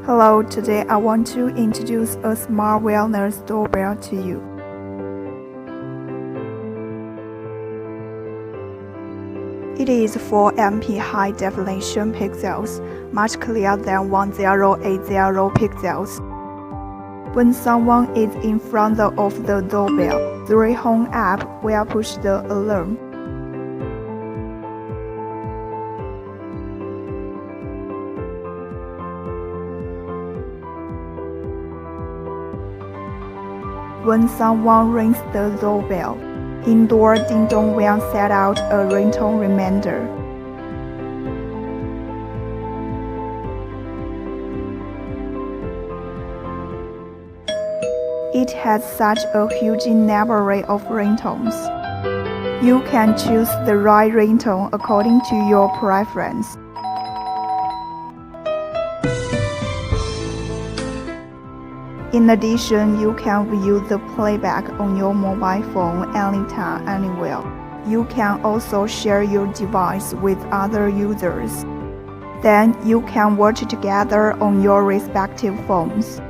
Hello, today I want to introduce a smart wellness doorbell to you. It is 4 MP high definition pixels, much clearer than 1080 pixels. When someone is in front of the doorbell, the SriHome app will push the alarm. When someone rings the doorbell, indoor ding-dong will set out a ringtone reminder. It has such a huge library of ringtones. You can choose the right ringtone according to your preference. In addition, you can view the playback on your mobile phone anytime, anywhere. You can also share your device with other users. Then you can watch together on your respective phones.